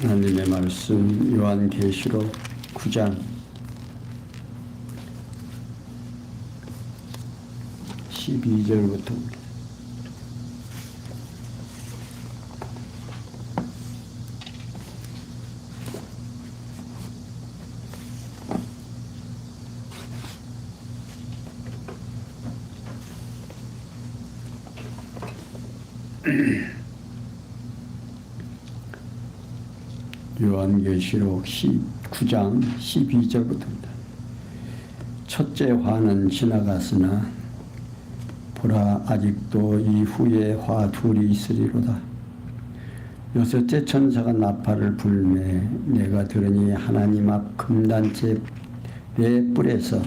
하나님의 말씀 요한계시록 9장 12절부터 요한계시록 9장 12절부터입니다. 첫째 화는 지나갔으나 보라 아직도 이후에 화 둘이 있으리로다. 여섯째 천사가 나팔을 불매 내가 들으니 하나님 앞 금단체 배 뿔에서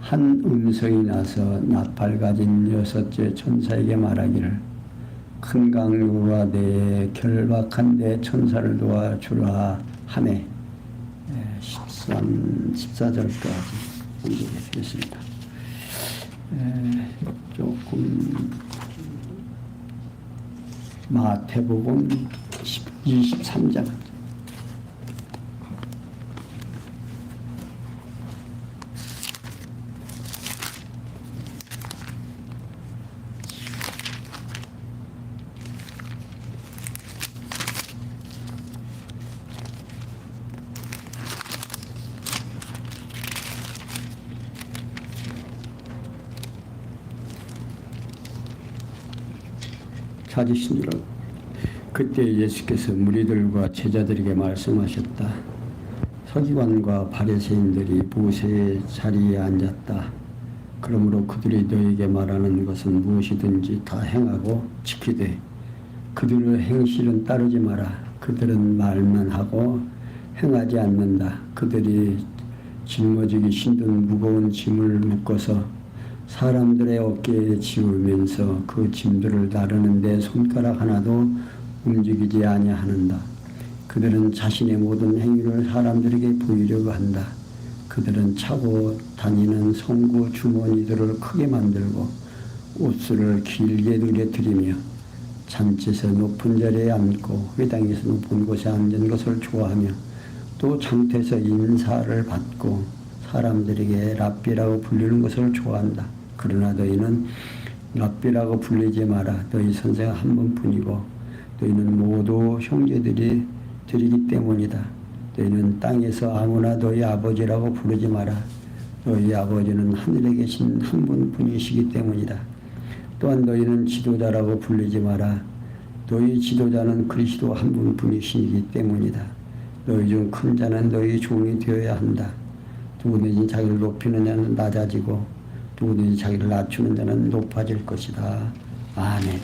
한 음성이 나서 나팔 가진 여섯째 천사에게 말하기를 큰 강요와 내 결박한 내 천사를 도와주라 하네. 14절까지 공부했습니다. 조금 마태복음 23장 찾으시니라. 그때 예수께서 무리들과 제자들에게 말씀하셨다. 서기관과 바리새인들이 모세의 자리에 앉았다. 그러므로 그들이 너에게 말하는 것은 무엇이든지 다 행하고 지키되 그들의 행실은 따르지 마라. 그들은 말만 하고 행하지 않는다. 그들이 짊어지기 힘든 무거운 짐을 묶어서 사람들의 어깨에 지우면서 그 짐들을 나르는데 손가락 하나도 움직이지 아니하는다. 그들은 자신의 모든 행위를 사람들에게 보이려고 한다. 그들은 차고 다니는 송구 주머니들을 크게 만들고 옷수를 길게 늘어뜨리며 잔치에서 높은 자리에 앉고 회당에서 높은 곳에 앉은 것을 좋아하며 또 장터에서 인사를 받고 사람들에게 랍비라고 불리는 것을 좋아한다. 그러나 너희는 랍비라고 불리지 마라. 너희 선생은 한 분뿐이고 너희는 모두 형제들이 들이기 때문이다. 너희는 땅에서 아무나 너희 아버지라고 부르지 마라. 너희 아버지는 하늘에 계신 한 분뿐이시기 때문이다. 또한 너희는 지도자라고 불리지 마라. 너희 지도자는 그리스도 한 분뿐이시기 때문이다. 너희 중 큰 자는 너희 종이 되어야 한다. 누구든지 자기를 높이는 자는 낮아지고 누구든지 자기를 낮추는 자는 높아질 것이다. 아멘.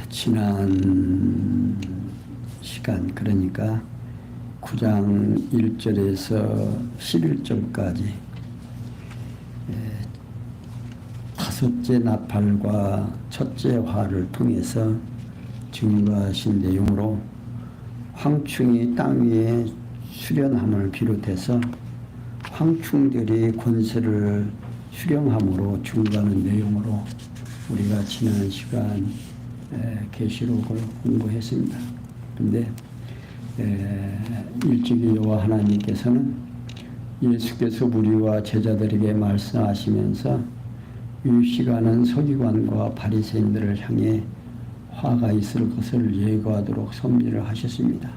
지난 시간 그러니까 9장 1절에서 11절까지 다섯째 나팔과 첫째 화를 통해서 증거하신 내용으로 황충이 땅 위에 수련함을 비롯해서 황충들이 권세를 수령함으로 증거하는 내용으로 우리가 지난 시간 계시록을 공부했습니다. 그런데 일찍이 여호와 하나님께서는 예수께서 우리와 제자들에게 말씀하시면서 이 시간은 서기관과 바리새인들을 향해 화가 있을 것을 예고하도록 섭리를 하셨습니다.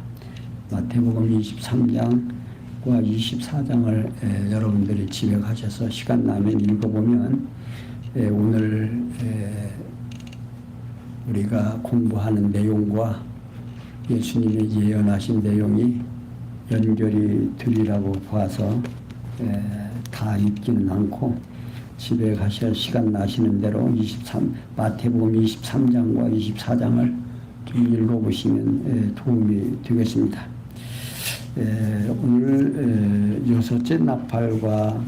마태복음 23장과 24장을 여러분들이 집에 가셔서 시간 나면 읽어보면 오늘 우리가 공부하는 내용과 예수님이 예언하신 내용이 연결이 되리라고 봐서 다 읽지는 않고 집에 가셔야 시간 나시는 대로 마태복음 23장과 24장을 좀 읽어보시면 도움이 되겠습니다. 오늘 여섯째 나팔과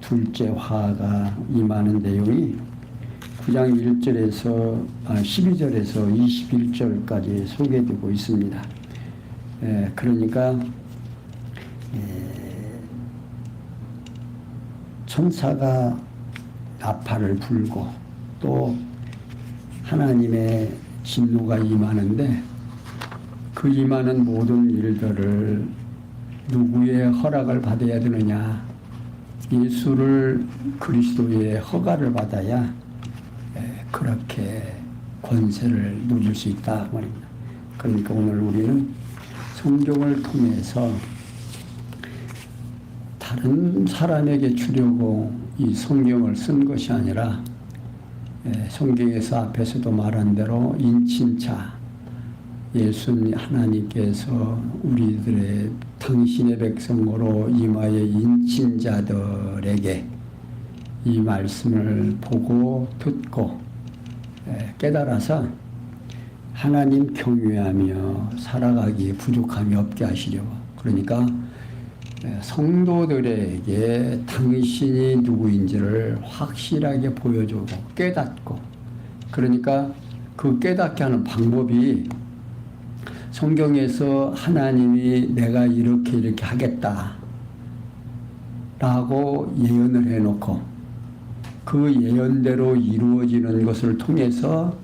둘째 화가 임하는 내용이 9장 1절에서 12절에서 21절까지 소개되고 있습니다. 그러니까 천사가 나팔을 불고 또 하나님의 진노가 임하는데 그 임하는 모든 일들을 누구의 허락을 받아야 되느냐? 예수를 그리스도의 허가를 받아야 그렇게 권세를 누릴 수 있다 말입니다. 그러니까 오늘 우리는 성경을 통해서 다른 사람에게 주려고 이 성경을 쓴 것이 아니라 성경에서 앞에서도 말한 대로 인친차 예수님 하나님께서 우리들의 당신의 백성으로 임하여 인친자들에게 이 말씀을 보고 듣고 깨달아서 하나님 경외하며 살아가기에 부족함이 없게 하시려고. 그러니까 성도들에게 당신이 누구인지를 확실하게 보여주고 깨닫고, 그러니까 그 깨닫게 하는 방법이 성경에서 하나님이 내가 이렇게 하겠다 라고 예언을 해놓고 그 예언대로 이루어지는 것을 통해서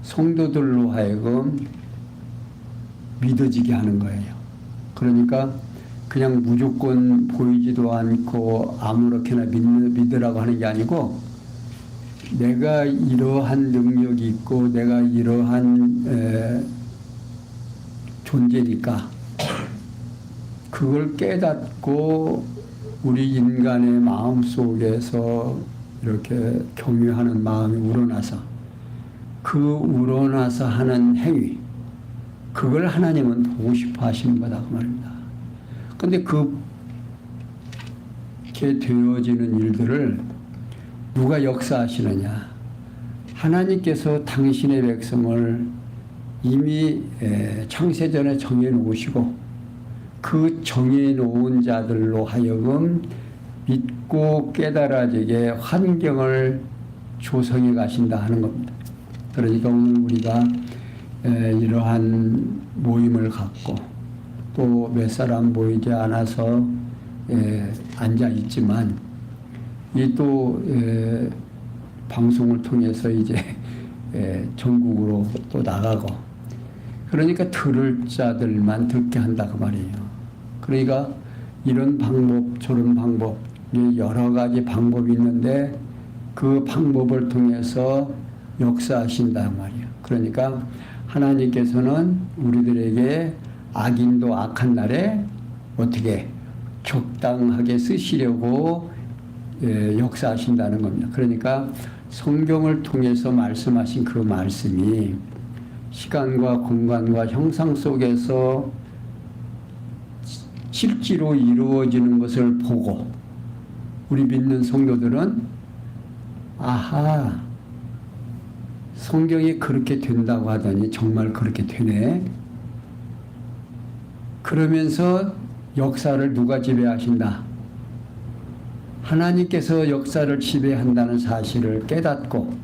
성도들로 하여금 믿어지게 하는 거예요. 그러니까 그냥 무조건 보이지도 않고 아무렇게나 믿으라고 하는 게 아니고, 내가 이러한 능력이 있고 내가 이러한 존재니까 그걸 깨닫고 우리 인간의 마음 속에서 이렇게 경외하는 마음이 우러나서 그 우러나서 하는 행위, 그걸 하나님은 보고 싶어 하시는 거다 그 말입니다. 근데 그렇게 되어지는 일들을 누가 역사하시느냐? 하나님께서 당신의 백성을 이미 창세전에 정해놓으시고 그 정해놓은 자들로 하여금 믿고 깨달아지게 환경을 조성해 가신다 하는 겁니다. 그러니까 오늘 우리가 이러한 모임을 갖고 또 몇 사람 모이지 않아서 앉아 있지만 이 또 방송을 통해서 이제 전국으로 또 나가고, 그러니까 들을 자들만 듣게 한다 그 말이에요. 그러니까 이런 방법 저런 방법 여러 가지 방법이 있는데 그 방법을 통해서 역사하신다 말이에요. 그러니까 하나님께서는 우리들에게 악인도 악한 날에 어떻게 적당하게 쓰시려고 역사하신다는 겁니다. 그러니까 성경을 통해서 말씀하신 그 말씀이 시간과 공간과 형상 속에서 실제로 이루어지는 것을 보고 우리 믿는 성도들은 아하, 성경이 그렇게 된다고 하더니 정말 그렇게 되네. 그러면서 역사를 누가 지배하신다? 하나님께서 역사를 지배한다는 사실을 깨닫고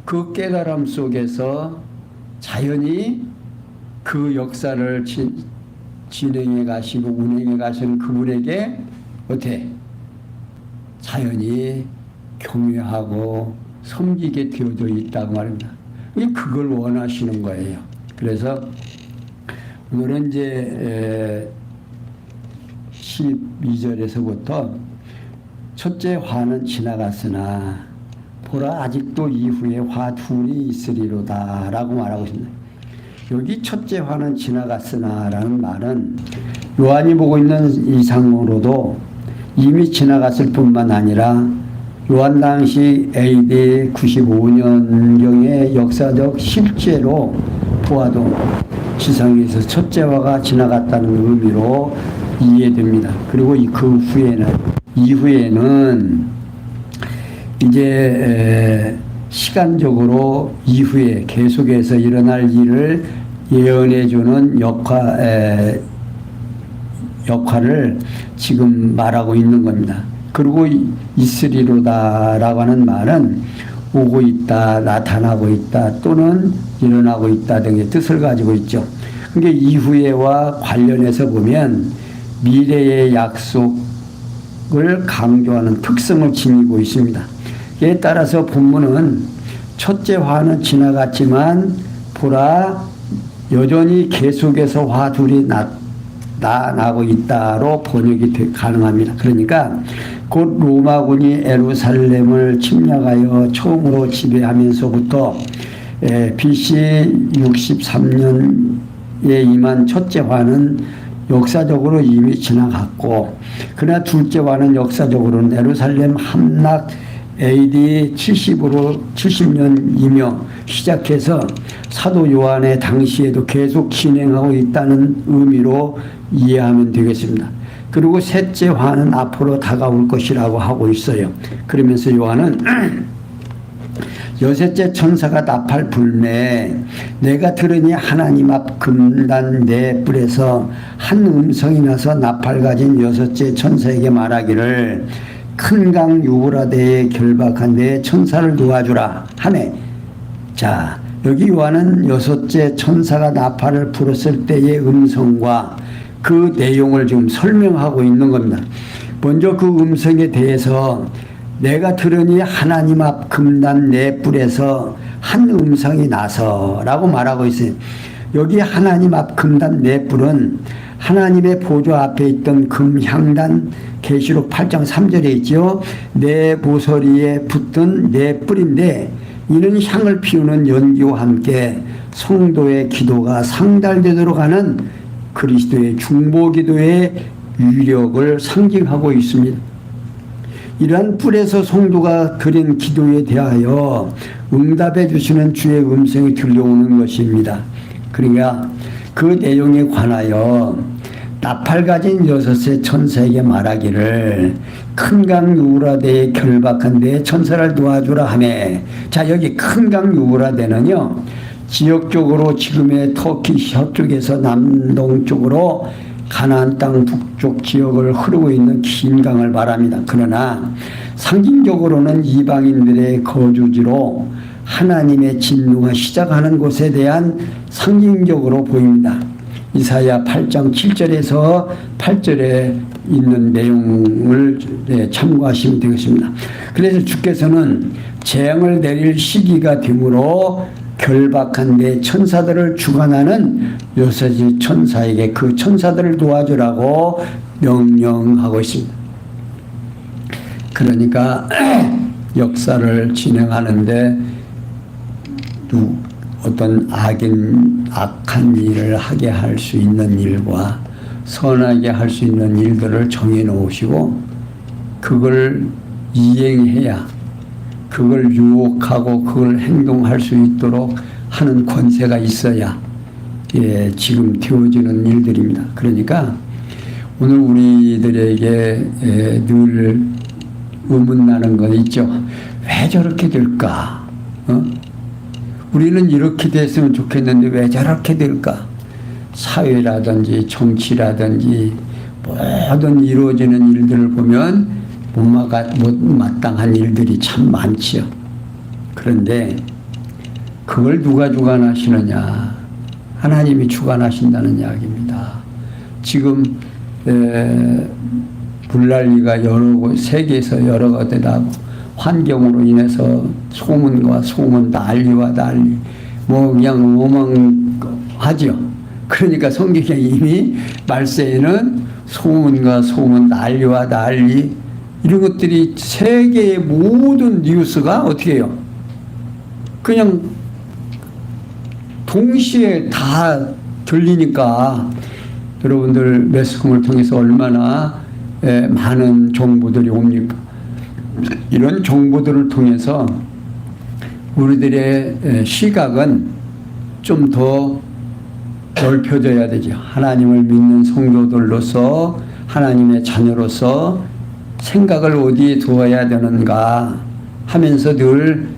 그 깨달음 속에서 자연히 그 역사를 진행해 가시고 운행해 가시는 그분에게 어떻게 자연히 경외하고 섬기게 되어져 있다고 말입니다. 그걸 원하시는 거예요. 그래서 오늘은 이제 12절에서부터 첫째 화는 지나갔으나 보라 아직도 이후에 화 둘이 있으리로다 라고 말하고 있습니다. 여기 첫째 화는 지나갔으나 라는 말은 요한이 보고 있는 이상으로도 이미 지나갔을 뿐만 아니라 요한 당시 AD 95년경의 역사적 실제로 보아도 지상에서 첫째 화가 지나갔다는 의미로 이해됩니다. 그리고 그 이후에는 이제 시간적으로 이후에 계속해서 일어날 일을 예언해주는 역할을 지금 말하고 있는 겁니다. 그리고 있으리로다라고 하는 말은 오고 있다, 나타나고 있다, 또는 일어나고 있다 등의 뜻을 가지고 있죠. 그러니까 이후에와 관련해서 보면 미래의 약속 강조하는 특성을 지니고 있습니다. 이에 따라서 본문은 첫째 화는 지나갔지만 보라 여전히 계속해서 화 둘이 나고 있다로 번역이 가능합니다. 그러니까 곧 로마군이 예루살렘을 침략하여 처음으로 지배하면서부터 BC 63년에 임한 첫째 화는 역사적으로 이미 지나갔고, 그러나 둘째 화는 역사적으로는 예루살렘 함락 AD 70년이며 시작해서 사도 요한의 당시에도 계속 진행하고 있다는 의미로 이해하면 되겠습니다. 그리고 셋째 화는 앞으로 다가올 것이라고 하고 있어요. 그러면서 요한은 여섯째 천사가 나팔 불매 내가 들으니 하나님 앞 금단 네 뿔에서 한 음성이 나서 나팔 가진 여섯째 천사에게 말하기를 큰 강 유브라데에 결박한 내 천사를 도와주라 하네. 자, 여기 요한은 여섯째 천사가 나팔을 불었을 때의 음성과 그 내용을 지금 설명하고 있는 겁니다. 먼저 그 음성에 대해서 내가 들으니 하나님 앞 금단 네 뿔에서 한 음성이 나서 라고 말하고 있어요. 여기 하나님 앞 금단 네 뿔은 하나님의 보좌 앞에 있던 금향단 계시록 8장 3절에 있죠. 네 모서리에 붙던 네 뿔인데 이는 향을 피우는 연기와 함께 성도의 기도가 상달되도록 하는 그리스도의 중보기도의 위력을 상징하고 있습니다. 이러한 뿔에서 성도가 드린 기도에 대하여 응답해 주시는 주의 음성이 들려오는 것입니다. 그러니까 그 내용에 관하여 나팔 가진 여섯의 천사에게 말하기를 큰 강 유브라데에 결박한 내 천사를 도와주라 하매, 자, 여기 큰 강 유브라데는요 지역적으로 지금의 터키 서쪽에서 남동쪽으로 가나안 땅 북쪽 지역을 흐르고 있는 긴 강을 말합니다. 그러나 상징적으로는 이방인들의 거주지로 하나님의 진노가 시작하는 곳에 대한 상징적으로 보입니다. 이사야 8장 7절에서 8절에 있는 내용을 참고하시면 되겠습니다. 그래서 주께서는 재앙을 내릴 시기가 되므로 결박한 내 천사들을 주관하는 여섯의 천사에게 그 천사들을 도와주라고 명령하고 있습니다. 그러니까 역사를 진행하는데 어떤 악한 일을 하게 할 수 있는 일과 선하게 할 수 있는 일들을 정해 놓으시고 그걸 이행해야, 그걸 유혹하고 그걸 행동할 수 있도록 하는 권세가 있어야 지금 되어지는 일들입니다. 그러니까 오늘 우리들에게 늘 의문나는 건 있죠. 왜 저렇게 될까? 우리는 이렇게 됐으면 좋겠는데 왜 저렇게 될까? 사회라든지 정치라든지 모든 이루어지는 일들을 보면 못마땅한 일들이 참 많지요. 그런데 그걸 누가 주관하시느냐? 하나님이 주관하신다는 이야기입니다. 지금 불난리가 여러 곳, 세계에서 여러 곳에 나고 환경으로 인해서 소문과 소문, 난리와 난리, 그냥 어마어마하죠. 그러니까 성경에 이미 말세에는 소문과 소문, 난리와 난리, 이런 것들이 세계의 모든 뉴스가 어떻게 해요? 그냥 동시에 다 들리니까 여러분들 매스컴을 통해서 얼마나 많은 정보들이 옵니까? 이런 정보들을 통해서 우리들의 시각은 좀 더 넓혀져야 되죠. 하나님을 믿는 성도들로서, 하나님의 자녀로서 생각을 어디에 두어야 되는가 하면서 늘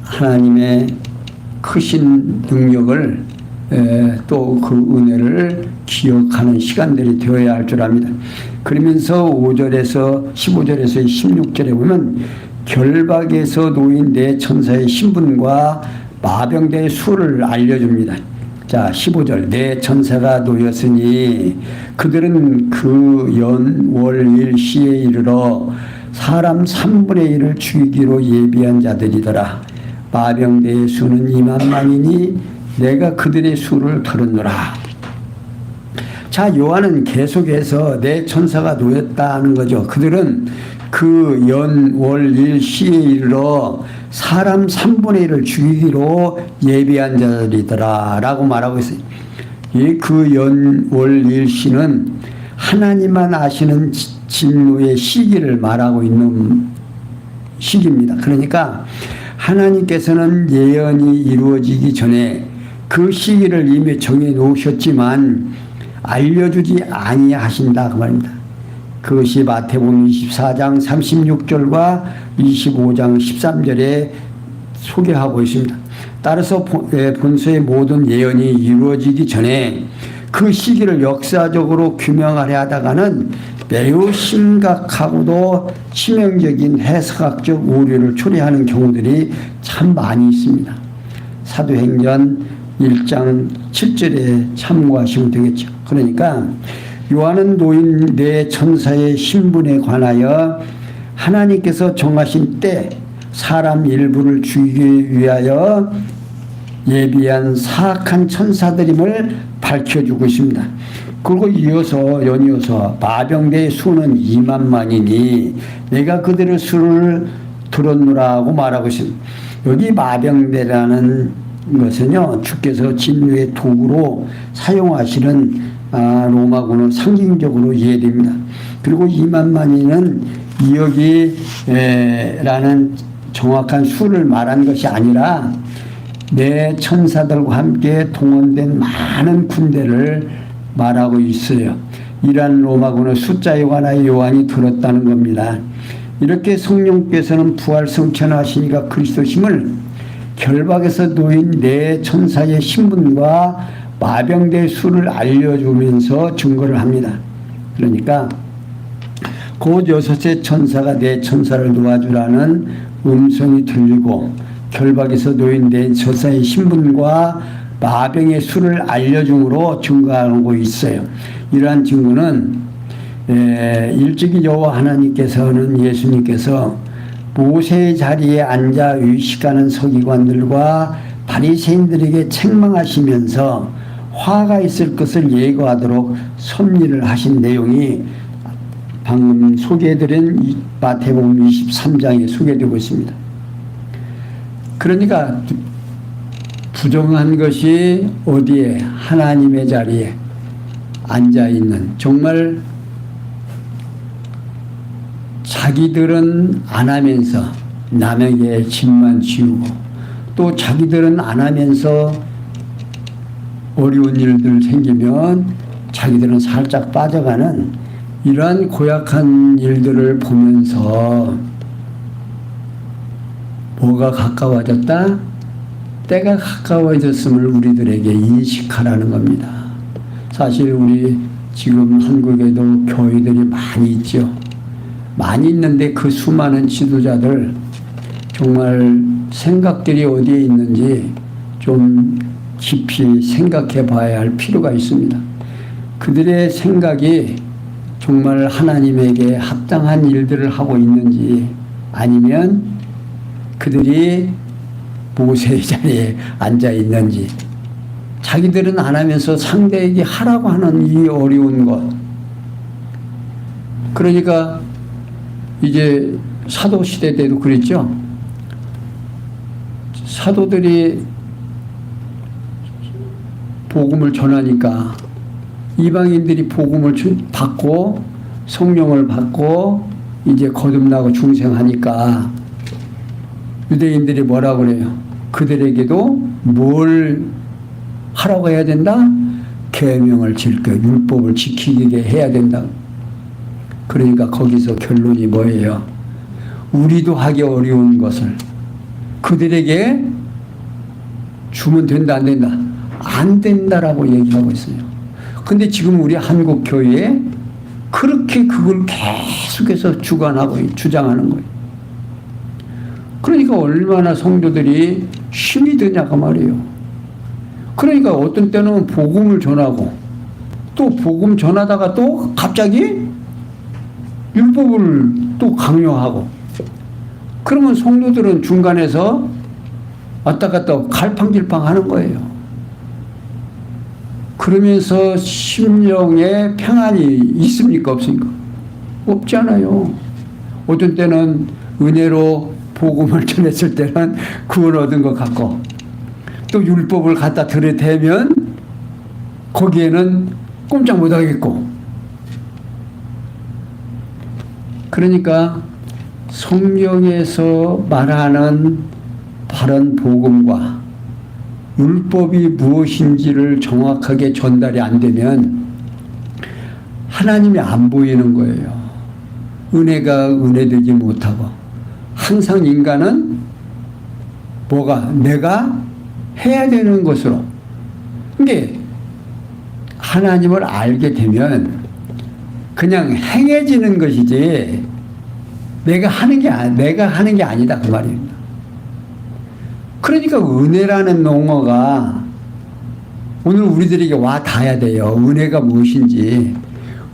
하나님의 크신 능력을 또 그 은혜를 기억하는 시간들이 되어야 할 줄 압니다. 그러면서 5절에서 15절에서 16절에 보면 결박에서 놓인 네 천사의 신분과 마병대의 수를 알려줍니다. 자, 15절. 내 천사가 놓였으니 그들은 그 연월일 시에 이르러 사람 3분의 1을 죽이기로 예비한 자들이더라. 마병대의 수는 2만만이니 내가 그들의 수를 들었노라. 자, 요한은 계속해서 내 천사가 놓였다는 거죠. 그들은 그 연월일 시에 이르러 사람 3분의 1을 죽이기로 예비한 자들이더라 라고 말하고 있어요. 그 연월일 시는 하나님만 아시는 진노의 시기를 말하고 있는 시기입니다. 그러니까 하나님께서는 예언이 이루어지기 전에 그 시기를 이미 정해 놓으셨지만 알려주지 아니하신다 그 말입니다. 그것이 마태복음 24장 36절과 25장 13절에 소개하고 있습니다. 따라서 본서의 모든 예언이 이루어지기 전에 그 시기를 역사적으로 규명하려 하다가는 매우 심각하고도 치명적인 해석학적 오류를 초래하는 경우들이 참 많이 있습니다. 사도행전 1장 7절에 참고하시면 되겠죠. 그러니까 요한은 노인 네 천사의 신분에 관하여 하나님께서 정하신 때 사람 일부를 죽이기 위하여 예비한 사악한 천사들임을 밝혀주고 있습니다. 그리고 연이어서 마병대의 수는 2만만이니 내가 그들의 수를 들었노라고 말하고 있습니다. 여기 마병대라는 것은요, 주께서 진노의 도구로 사용하시는 로마군은 상징적으로 이해됩니다. 그리고 2만만이는 이역이라는 정확한 수를 말한 것이 아니라 내 천사들과 함께 동원된 많은 군대를 말하고 있어요. 이러한 로마군의 숫자에 관하여 요한이 들었다는 겁니다. 이렇게 성령께서는 부활 성천하시니까 그리스도심을 결박에서 놓인 네 천사의 신분과 마병대의 수를 알려주면서 증거를 합니다. 그러니까 곧 6의 천사가 네 천사를 도와주라는 음성이 들리고 결박에서 놓인 네 천사의 신분과 마병의 수를 알려줌으로 증거하고 있어요. 이러한 증거는 일찍이 여호와 하나님께서는 예수님께서 모세의 자리에 앉아 의식하는 서기관들과 바리새인들에게 책망하시면서 화가 있을 것을 예고하도록 섭리를 하신 내용이 방금 소개해드린 마태복음 23장에 소개되고 있습니다. 그러니까 부정한 것이 어디에? 하나님의 자리에 앉아있는, 정말 자기들은 안 하면서 남에게 짐만 지우고 또 자기들은 안 하면서 어려운 일들 생기면 자기들은 살짝 빠져가는 이러한 고약한 일들을 보면서 뭐가 가까워졌다? 때가 가까워졌음을 우리들에게 인식하라는 겁니다. 사실 우리 지금 한국에도 교회들이 많이 있죠. 많이 있는데 그 수많은 지도자들 정말 생각들이 어디에 있는지 좀 깊이 생각해 봐야 할 필요가 있습니다. 그들의 생각이 정말 하나님에게 합당한 일들을 하고 있는지 아니면 그들이 모세의 자리에 앉아 있는지, 자기들은 안 하면서 상대에게 하라고 하는 이 어려운 것. 그러니까 이제 사도시대 때도 그랬죠. 사도들이 복음을 전하니까 이방인들이 복음을 받고 성령을 받고 이제 거듭나고 중생하니까 유대인들이 뭐라고 그래요? 그들에게도 뭘 하라고 해야 된다? 계명을 지켜 율법을 지키게 해야 된다. 그러니까 거기서 결론이 뭐예요? 우리도 하기 어려운 것을 그들에게 주면 된다, 안 된다? 안 된다라고 얘기하고 있어요. 근데 지금 우리 한국 교회에 그렇게 그걸 계속해서 주장하는 거예요. 그러니까 얼마나 성도들이 힘이 드냐고 말이에요. 그러니까 어떤 때는 복음을 전하고 또 복음 전하다가 또 갑자기 율법을 또 강요하고, 그러면 성도들은 중간에서 왔다 갔다 갈팡질팡 하는 거예요. 그러면서 심령에 평안이 있습니까? 없습니까? 없잖아요. 어떤 때는 은혜로 복음을 전했을 때는 구원 얻은 것 같고, 또 율법을 갖다 들이대면 거기에는 꼼짝 못 하겠고. 그러니까 성경에서 말하는 바른 복음과 율법이 무엇인지를 정확하게 전달이 안 되면 하나님이 안 보이는 거예요. 은혜가 은혜되지 못하고, 항상 인간은 뭐가 내가 해야 되는 것으로. 근데 하나님을 알게 되면 그냥 행해지는 것이지 내가 하는 게 아니다 그 말입니다. 그러니까 은혜라는 용어가 오늘 우리들에게 와 닿아야 돼요. 은혜가 무엇인지.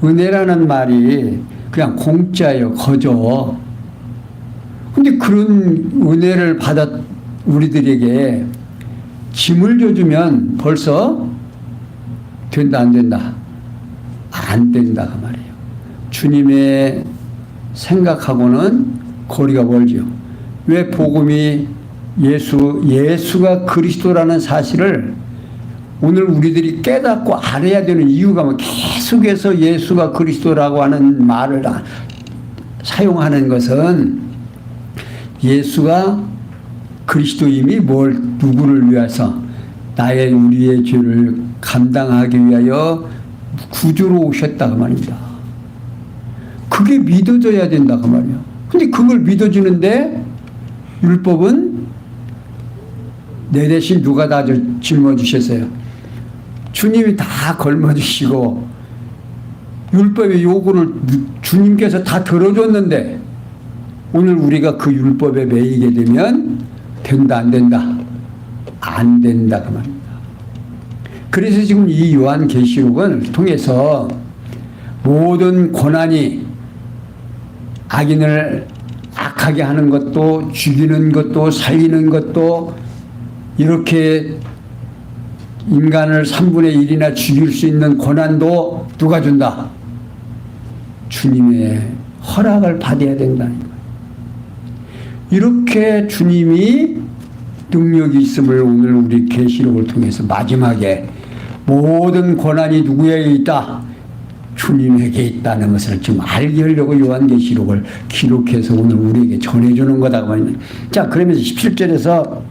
은혜라는 말이 그냥 공짜예요. 거저. 근데 그런 은혜를 받아 우리들에게 짐을 져주면 벌써 된다 안 된다? 안 된다 그 말이에요. 주님의 생각하고는 거리가 멀죠. 왜 복음이 예수가 그리스도라는 사실을 오늘 우리들이 깨닫고 알아야 되는 이유가 뭐 계속해서 예수가 그리스도라고 하는 말을 사용하는 것은 예수가 그리스도임이 누구를 위해서 우리의 죄를 감당하기 위하여 구주로 오셨다 그 말입니다. 그게 믿어져야 된다 그 말이에요. 근데 그걸 믿어주는데 율법은 내 대신 누가 다 짊어지셨어요? 주님이 다 걸머주시고 율법의 요구를 주님께서 다 들어줬는데 오늘 우리가 그 율법에 매이게 되면 된다 안 된다? 안 된다 그 말입니다. 그래서 지금 이 요한계시록을 통해서 모든 고난이 악인을 악하게 하는 것도 죽이는 것도 살리는 것도 이렇게 인간을 3분의 1이나 죽일 수 있는 고난도 누가 준다? 주님의 허락을 받아야 된다는 거예요. 이렇게 주님이 능력이 있음을 오늘 우리 계시록을 통해서 마지막에 모든 고난이 누구에게 있다? 주님에게 있다는 것을 지금 알게 하려고 요한계시록을 기록해서 오늘 우리에게 전해주는 거다. 자, 그러면서 17절에서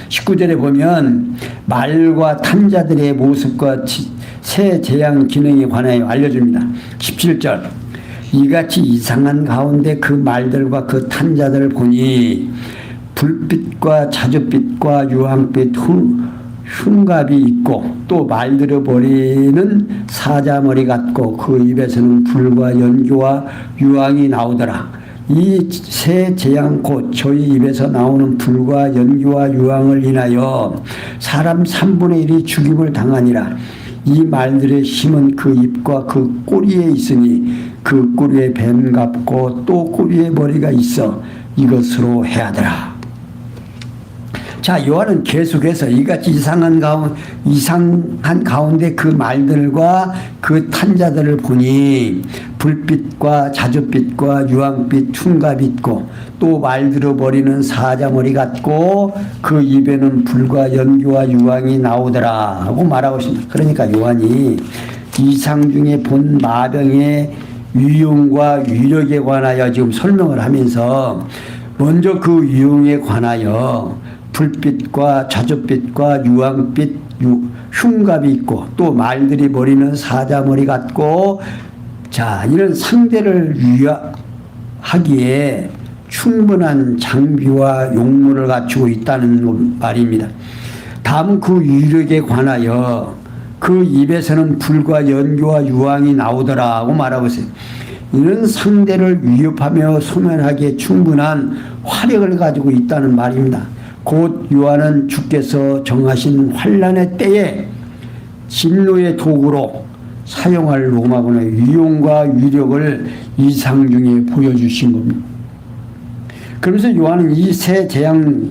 19절에 보면 말과 탄자들의 모습과 새 재앙 기능에 관하여 알려줍니다. 17절 이같이 이상한 가운데 그 말들과 그 탄자들을 보니 불빛과 자줏빛과 유황빛 흉갑이 있고 또 말들어 버리는 사자머리 같고 그 입에서는 불과 연기와 유황이 나오더라. 이 새 재앙 곧 저희 입에서 나오는 불과 연기와 유황을 인하여 사람 3분의 1이 죽임을 당하니라. 이 말들의 힘은 그 입과 그 꼬리에 있으니 그 꼬리에 뱀 같고 또 꼬리에 머리가 있어 이것으로 해하더라. 자, 요한은 계속해서 이같이 이상한 가운데 그 말들과 그 탄자들을 보니 불빛과 자줏빛과 유황빛 흉갑이 있고 또 말들어 버리는 사자머리 같고 그 입에는 불과 연기와 유황이 나오더라 하고 말하고 있습니다. 그러니까 요한이 이상 중에 본 마병의 위용과 위력에 관하여 지금 설명을 하면서 먼저 그 위용에 관하여 불빛과 자줏빛과 유황빛 흉갑이 있고 또 말들이 버리는 사자머리 같고, 자, 이런 상대를 하기에 충분한 장비와 용무를 갖추고 있다는 말입니다. 다음 그 위력에 관하여 그 입에서는 불과 연기와 유황이 나오더라고 말하고 있어요. 이는 상대를 위협하며 소멸하기에 충분한 화력을 가지고 있다는 말입니다. 곧 요한은 주께서 정하신 환난의 때에 진노의 도구로 사용할 로마군의 위용과 위력을 이상 중에 보여주신 겁니다. 그러면서 요한은 이 세 재앙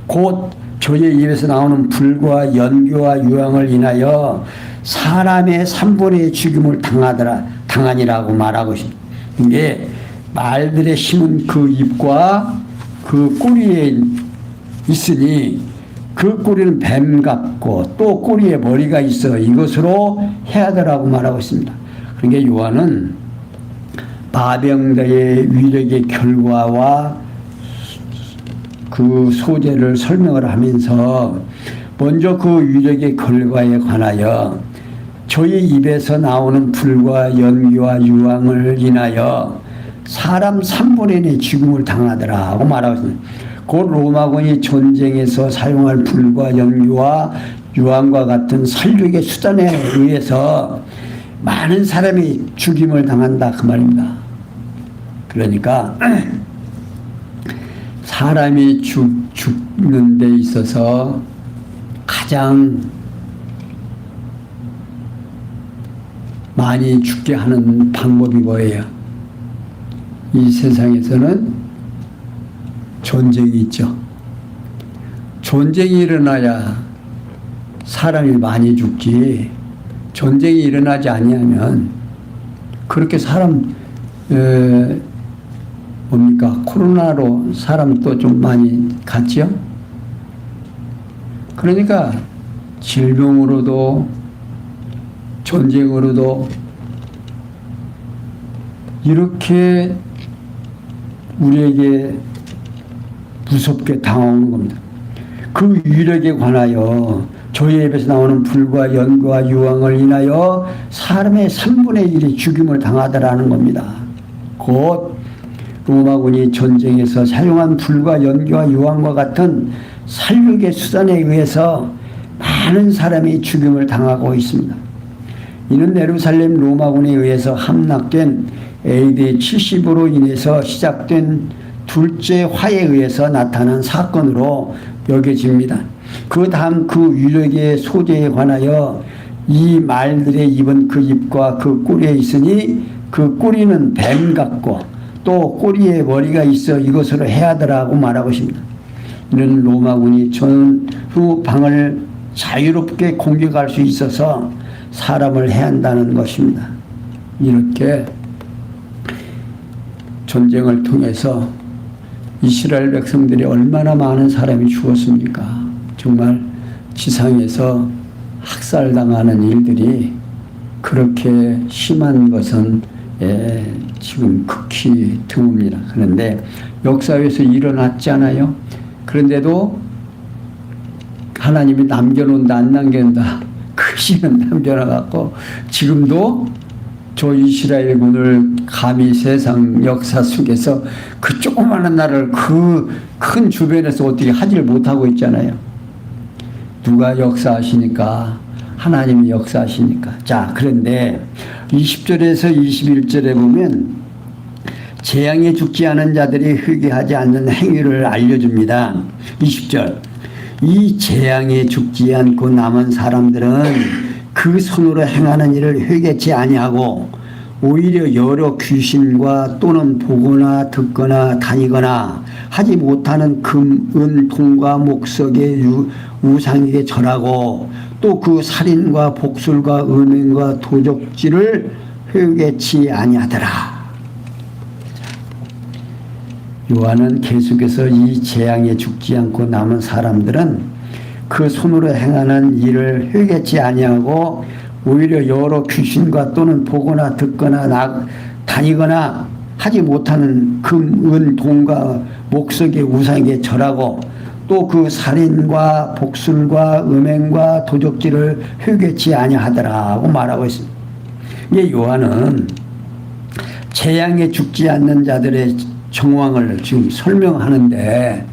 곧 저의 입에서 나오는 불과 연기와 유황을 인하여 사람의 3분의 1 죽임을 당하니라고 말하고 있습니다. 이게 말들의 힘은 그 입과 그 꼬리에 있으니 그 꼬리는 뱀 같고 또 꼬리에 머리가 있어 이것으로 해하더라고 말하고 있습니다. 그러니까 요한은 마병대의 위력의 결과와 그 소재를 설명을 하면서 먼저 그 위력의 결과에 관하여 저희 입에서 나오는 불과 연기와 유황을 인하여 사람 3분의 1의 죽음을 당하더라고 말하고 있습니다. 곧 로마군이 전쟁에서 사용할 불과 연기와 유황과 같은 살육의 수단에 의해서 많은 사람이 죽임을 당한다 그 말입니다. 그러니까 사람이 죽는 데 있어서 가장 많이 죽게 하는 방법이 뭐예요? 이 세상에서는 전쟁이 있죠. 전쟁이 일어나야 사람이 많이 죽지, 전쟁이 일어나지 아니하면 그렇게 사람 뭡니까? 코로나로 사람 또 좀 많이 갔지요? 그러니까 질병으로도 전쟁으로도 이렇게 우리에게 무섭게 당하는 겁니다. 그 위력에 관하여 저희 입에서 나오는 불과 연과 유황을 인하여 사람의 3분의 1이 죽임을 당하더라는 겁니다. 곧 로마군이 전쟁에서 사용한 불과 연기와 유황과 같은 살육의 수단에 의해서 많은 사람이 죽임을 당하고 있습니다. 이는 예루살렘 로마군에 의해서 함락된 AD 70으로 인해서 시작된 둘째 화에 의해서 나타난 사건으로 여겨집니다. 그 다음 그 위력의 소재에 관하여 이 말들의 입은 그 입과 그 꼬리에 있으니 그 꼬리는 뱀 같고 또 꼬리에 머리가 있어 이것으로 해하더라고 말하고 있습니다. 이는 로마군이 전후 방을 자유롭게 공격할 수 있어서 사람을 해한다는 것입니다. 이렇게 전쟁을 통해서 이스라엘 백성들이 얼마나 많은 사람이 죽었습니까? 정말 지상에서 학살당하는 일들이 그렇게 심한 것은 지금 극히 드뭅니다. 그런데 역사에서 일어났잖아요. 그런데도 하나님이 남겨놓는다 안 남겨놓는다 그 시는 남겨놔갖고 지금도 저 이스라엘군을 감히 세상 역사 속에서 그 조그마한 나라를 그 큰 주변에서 어떻게 하지를 못하고 있잖아요. 누가 역사하시니까? 하나님이 역사하시니까. 자, 그런데 20절에서 21절에 보면 재앙에 죽지 않은 자들이 회개하지 않는 행위를 알려줍니다. 20절. 이 재앙에 죽지 않고 남은 사람들은 그 손으로 행하는 일을 회개치 아니하고 오히려 여러 귀신과 또는 보거나 듣거나 다니거나 하지 못하는 금, 은, 동과 목석의 우상에게 절하고 또 그 살인과 복술과 음행과 도적질을 회개치 아니하더라. 요한은 계속해서 이 재앙에 죽지 않고 남은 사람들은 그 손으로 행하는 일을 회개치 아니하고 오히려 여러 귀신과 또는 보거나 듣거나 다니거나 하지 못하는 금, 은, 동과 목석의 우상에게 절하고 또 그 살인과 복술과 음행과 도적질을 회개치 아니하더라고 말하고 있습니다. 이게 요한은 재앙에 죽지 않는 자들의 정황을 지금 설명하는데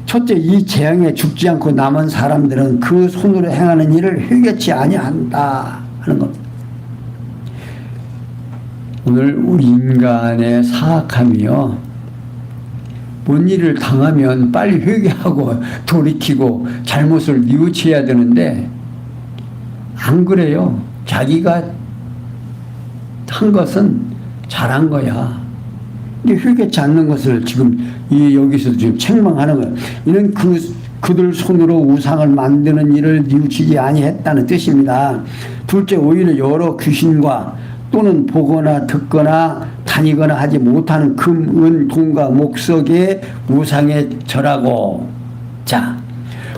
첫째, 이 재앙에 죽지 않고 남은 사람들은 그 손으로 행하는 일을 회개치 아니한다 하는 겁니다. 오늘 우리 인간의 사악함이요, 뭔 일을 당하면 빨리 회개하고 돌이키고 잘못을 뉘우쳐야 되는데 안 그래요. 자기가 한 것은 잘한 거야. 근데 회개치 않는 것을 지금 여기서 지금 책망하는 거야. 이는 그들 손으로 우상을 만드는 일을 뉘우치지 아니했다는 뜻입니다. 둘째, 오히려 여러 귀신과 또는 보거나 듣거나 다니거나 하지 못하는 금, 은, 동과 목석의 우상에 절하고, 자,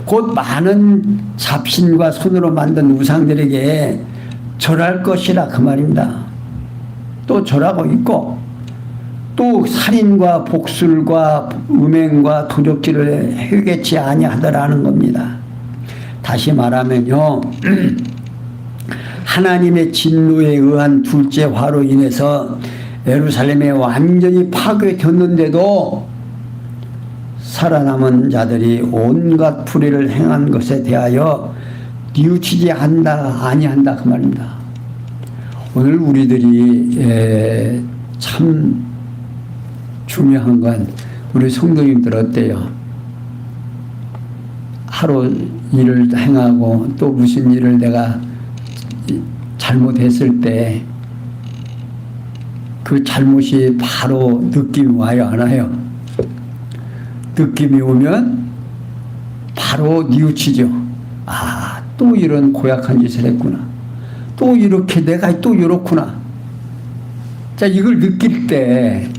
곧 많은 잡신과 손으로 만든 우상들에게 절할 것이라 그 말입니다. 또 절하고 있고, 또 살인과 복술과 음행과 도적질을 회개치 아니하더라는 겁니다. 다시 말하면요, 하나님의 진노에 의한 둘째 화로 인해서 예루살렘에 완전히 파괴되었는데도 살아남은 자들이 온갖 불의를 행한 것에 대하여 뉘우치지 아니한다 그 말입니다. 오늘 우리들이 참 중요한 건 우리 성도님들 어때요? 하루 일을 행하고 또 무슨 일을 내가 잘못했을 때 그 잘못이 바로 느낌이 와요, 안 와요? 느낌이 오면 바로 뉘우치죠. 아, 또 이런 고약한 짓을 했구나. 또 이렇게 내가 또 이렇구나. 자, 이걸 느낄 때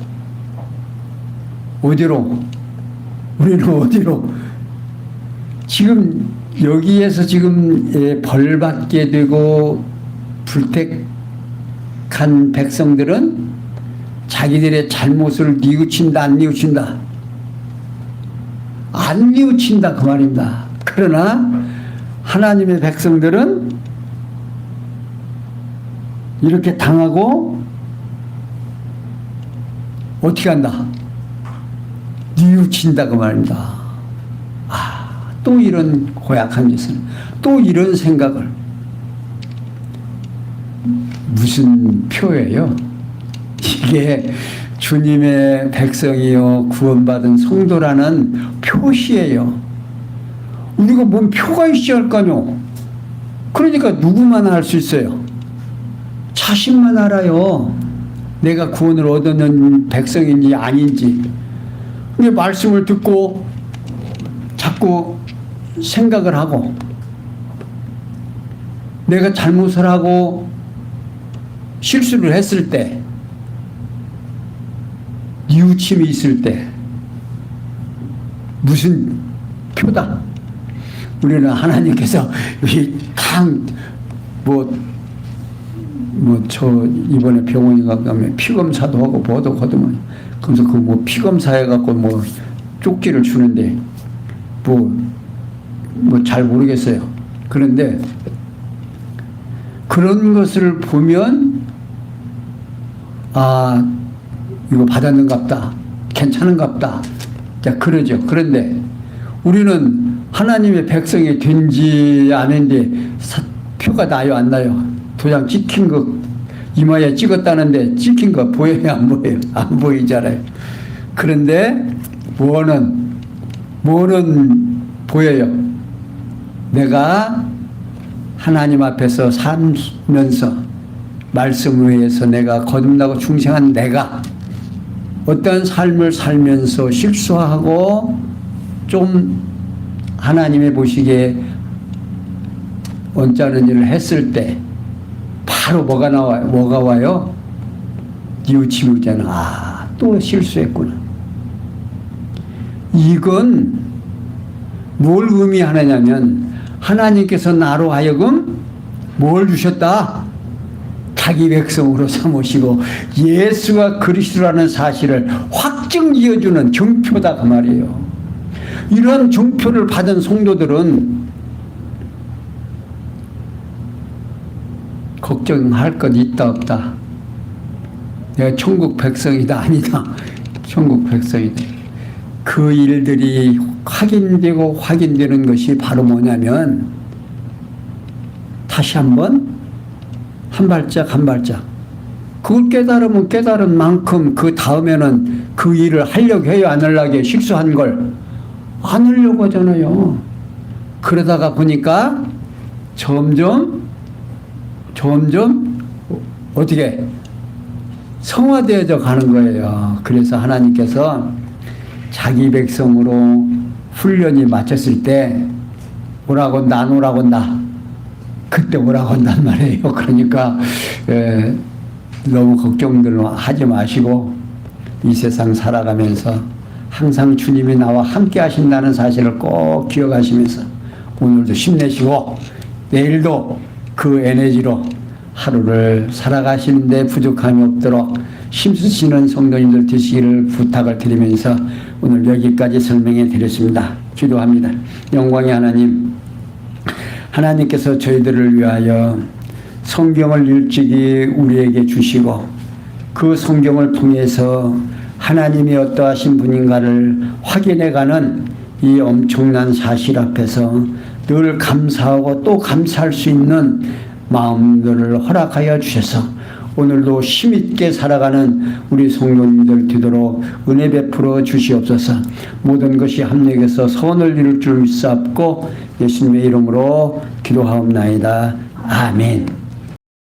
어디로? 우리는 어디로? 지금 여기에서 지금 벌 받게 되고 불택한 백성들은 자기들의 잘못을 뉘우친다, 안 뉘우친다? 안 뉘우친다 그 말입니다. 그러나 하나님의 백성들은 이렇게 당하고 어떻게 한다? 뉘우친다 그 말입니다. 아, 또 이런 고약한 짓을, 또 이런 생각을. 무슨 표예요? 이게 주님의 백성이요 구원받은 성도라는 표시예요. 우리가 뭔 표가 있어야 할까요? 그러니까 누구만 알 수 있어요? 자신만 알아요. 내가 구원을 얻는 백성인지 아닌지. 근데 말씀을 듣고 자꾸 생각을 하고 내가 잘못을 하고 실수를 했을 때 뉘우침이 있을 때 무슨 표다? 우리는 하나님께서 저 이번에 병원에 가면 피검사도 하고 뭐도 거두면 그래서 그 뭐 피검사 해갖고 뭐 쪽지를 주는데 뭐 잘 모르겠어요. 그런데 그런 것을 보면 아, 이거 받았는갑다. 괜찮은갑다. 자, 그러죠. 그런데 우리는 하나님의 백성이 된지 아닌지 표가 나요, 안 나요? 도장 찍힌 거 이마에 찍었다는데 찍힌 거 보여요, 안 보여요? 안 보이잖아요. 그런데 뭐는 보여요. 내가 하나님 앞에서 살면서 말씀을 위해서 내가 거듭나고 중생한 내가 어떤 삶을 살면서 실수하고 좀 하나님의 보시기에 언짢은 일을 했을 때 바로 뭐가 나와요? 뭐가 와요? 뉘우침이 오잖아. 아, 또 실수했구나. 이건 뭘 의미하느냐면 하나님께서 나로 하여금 뭘 주셨다? 자기 백성으로 삼으시고 예수가 그리스도라는 사실을 확증지어주는 증표다 그 말이에요. 이런 증표를 받은 성도들은 걱정할 것 있다 없다. 내가 천국 백성이다 아니다. 천국 백성이다. 그 일들이 확인되는 것이 바로 뭐냐면 다시 한번 한 발짝 그걸 깨달으면 깨달은 만큼 그 다음에는 그 일을 하려고 해요. 안 하려고 해요. 실수한 걸 안 하려고 하잖아요. 그러다가 보니까 점점 어떻게 성화되어져 가는 거예요. 그래서 하나님께서 자기 백성으로 훈련이 마쳤을 때 오라고 한다. 그때 오라고 한단 말이에요. 그러니까 너무 걱정들 하지 마시고 이 세상 살아가면서 항상 주님이 나와 함께 하신다는 사실을 꼭 기억하시면서 오늘도 힘내시고 내일도 그 에너지로 하루를 살아가시는데 부족함이 없도록 힘쓰시는 성도님들 되시기를 부탁을 드리면서 오늘 여기까지 설명해 드렸습니다. 기도합니다. 영광의 하나님, 하나님께서 저희들을 위하여 성경을 일찍이 우리에게 주시고 그 성경을 통해서 하나님이 어떠하신 분인가를 확인해가는 이 엄청난 사실 앞에서 늘 감사하고 또 감사할 수 있는 마음들을 허락하여 주셔서 오늘도 힘있게 살아가는 우리 성도님들 되도록 은혜 베풀어 주시옵소서. 모든 것이 합력해서 선을 이룰 줄 믿사옵고 예수님의 이름으로 기도하옵나이다. 아멘.